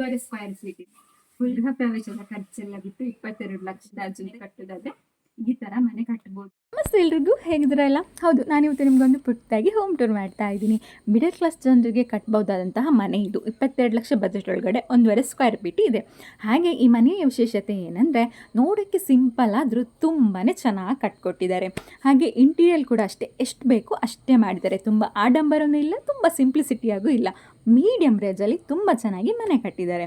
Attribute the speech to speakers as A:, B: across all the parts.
A: 1.5 square feet ಇದೆ. ಗೃಹ ಪ್ರವೇಶದ ಖರ್ಚೆಲ್ಲ ಬಿಟ್ಟು 22 ಲಕ್ಷದ ಜೊತೆ ಕಟ್ಟೋದಾದ್ರೆ ಈ ತರ ಮನೆ ಕಟ್ಟಬಹುದು.
B: ನಮಸ್ತೆ ಎಲ್ರಿಗೂ, ಹೇಗಿದ್ದೀರಲ್ಲ? ಹೌದು, ನಾನಿವತ್ತು ನಿಮಗೊಂದು ಪುಟ್ಟದಾಗಿ ಹೋಮ್ ಟೂರ್ ಮಾಡ್ತಾ ಇದ್ದೀನಿ. ಮಿಡಲ್ ಕ್ಲಾಸ್ ಜನರಿಗೆ ಕಟ್ಬಹುದಾದಂತಹ ಮನೆ ಇದು. 22 ಲಕ್ಷ ಬಜೆಟ್ ಒಳಗಡೆ 1.5 ಸ್ಕ್ವೇರ್ ಫೀಟ್ ಇದೆ. ಹಾಗೆ ಈ ಮನೆಯ ವಿಶೇಷತೆ ಏನಂದರೆ, ನೋಡೋಕ್ಕೆ ಸಿಂಪಲ್ ಆದರೂ ತುಂಬಾ ಚೆನ್ನಾಗಿ ಕಟ್ಕೊಟ್ಟಿದ್ದಾರೆ. ಹಾಗೆ ಇಂಟೀರಿಯರ್ ಕೂಡ ಅಷ್ಟೇ, ಎಷ್ಟು ಬೇಕೋ ಅಷ್ಟೇ ಮಾಡಿದ್ದಾರೆ. ತುಂಬ ಆಡಂಬರನೂ ಇಲ್ಲ, ತುಂಬ ಸಿಂಪ್ಲಿಸಿಟಿಯಾಗೂ ಇಲ್ಲ. ಮೀಡಿಯಂ ರೇಂಜಲ್ಲಿ ತುಂಬ ಚೆನ್ನಾಗಿ ಮನೆ ಕಟ್ಟಿದ್ದಾರೆ.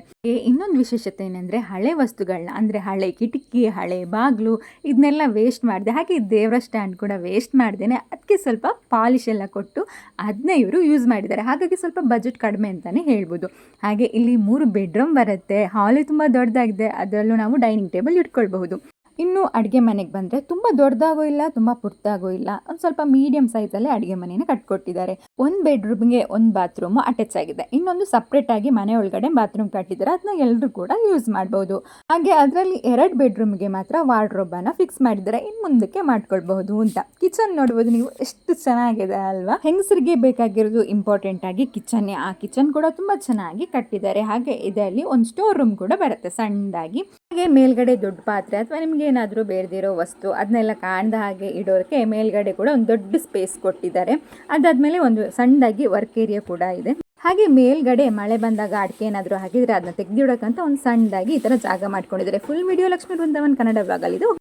B: ಇನ್ನೊಂದು ವಿಶೇಷತೆ ಏನಂದರೆ, ಹಳೆ ವಸ್ತುಗಳನ್ನ ಅಂದರೆ ಹಳೆ ಕಿಟಕಿ, ಹಳೆ ಬಾಗಿಲು ಇದನ್ನೆಲ್ಲ ವೇಸ್ಟ್ ಮಾಡಿದೆ. ಹಾಗೆ ದೇವರ ಸ್ಟ್ಯಾಂಡ್ ಕೂಡ ವೇಸ್ಟ್ ಮಾಡ್ದೇನೆ ಅದಕ್ಕೆ ಸ್ವಲ್ಪ ಪಾಲಿಶ್ ಎಲ್ಲ ಕೊಟ್ಟು ಅದನ್ನೇ ಇವರು ಯೂಸ್ ಮಾಡಿದ್ದಾರೆ. ಹಾಗಾಗಿ ಸ್ವಲ್ಪ ಬಜೆಟ್ ಕಡಿಮೆ ಅಂತಲೇ ಹೇಳ್ಬೋದು. ಹಾಗೆ ಇಲ್ಲಿ 3 ಬೆಡ್ರೂಮ್ ಬರುತ್ತೆ. ಹಾಲು ತುಂಬ ದೊಡ್ಡದಾಗಿದೆ, ಅದರಲ್ಲೂ ನಾವು ಡೈನಿಂಗ್ ಟೇಬಲ್ ಇಟ್ಕೊಳ್ಬಹುದು. ಇನ್ನು ಅಡುಗೆ ಮನೆಗೆ ಬಂದರೆ ತುಂಬ ದೊಡ್ಡದಾಗೂ ಇಲ್ಲ, ತುಂಬ ಪುಟ್ಟದಾಗೂ ಇಲ್ಲ, ಒಂದು ಸ್ವಲ್ಪ ಮೀಡಿಯಂ ಸೈಜಲ್ಲೇ ಅಡುಗೆ ಮನೆಯನ್ನು ಕಟ್ಕೊಟ್ಟಿದ್ದಾರೆ. 1 ಬೆಡ್ರೂಮ್ಗೆ 1 ಬಾತ್ರೂಮು ಅಟ್ಯಾಚ್ ಆಗಿದೆ. ಇನ್ನೊಂದು ಸಪ್ರೇಟಾಗಿ ಮನೆ ಒಳಗಡೆ ಬಾತ್ರೂಮ್ ಕಟ್ಟಿದ್ದಾರೆ, ಅದನ್ನ ಎಲ್ಲರೂ ಕೂಡ ಯೂಸ್ ಮಾಡ್ಬೋದು. ಹಾಗೆ ಅದರಲ್ಲಿ 2 ಬೆಡ್ರೂಮ್ಗೆ ಮಾತ್ರ ವಾರ್ಡ್ರೋಬನ್ನು ಫಿಕ್ಸ್ ಮಾಡಿದ್ದಾರೆ, ಇನ್ನು ಮುಂದಕ್ಕೆ ಮಾಡ್ಕೊಳ್ಬಹುದು ಅಂತ. ಕಿಚನ್ ನೋಡ್ಬೋದು ನೀವು, ಎಷ್ಟು ಚೆನ್ನಾಗಿದೆ ಅಲ್ವಾ? ಹೆಂಗಸರಿಗೆ ಬೇಕಾಗಿರೋದು ಇಂಪಾರ್ಟೆಂಟ್ ಆಗಿ ಕಿಚನ್ನೇ. ಆ ಕಿಚನ್ ಕೂಡ ತುಂಬ ಚೆನ್ನಾಗಿ ಕಟ್ಟಿದ್ದಾರೆ. ಹಾಗೆ ಇದರಲ್ಲಿ ಒಂದು ಸ್ಟೋರ್ ರೂಮ್ ಕೂಡ ಬರುತ್ತೆ ಸಣ್ಣದಾಗಿ. ಹಾಗೆ ಮೇಲ್ಗಡೆ ದೊಡ್ಡ ಪಾತ್ರೆ ಅಥವಾ ನಿಮ್ಗೆ ಏನಾದರೂ ಬೇಡದಿರೋ ವಸ್ತು ಅದನ್ನೆಲ್ಲ ಕಾಣ್ದ ಹಾಗೆ ಇಡೋಕ್ಕೆ ಮೇಲ್ಗಡೆ ಕೂಡ ಒಂದು ದೊಡ್ಡ ಸ್ಪೇಸ್ ಕೊಟ್ಟಿದ್ದಾರೆ. ಅದಾದಮೇಲೆ ಒಂದು ಸಣ್ಣದಾಗಿ ವರ್ಕ್ ಏರಿಯಾ ಕೂಡ ಇದೆ. ಹಾಗೆ ಮೇಲ್ಗಡೆ ಮಳೆ ಬಂದಾಗ ಅಡಿಕೆ ಏನಾದರೂ ಹಾಕಿದರೆ ಅದನ್ನ ತೆಗೆದಿಡೋಕ್ಕಂತ ಒಂದು ಸಣ್ಣದಾಗಿ ಈ ಥರ ಜಾಗ ಮಾಡ್ಕೊಂಡಿದ್ದಾರೆ. Full video Lakshmi Vrindavan Kannada ಬ್ಲಾಗಲ್ಲಿದೆ.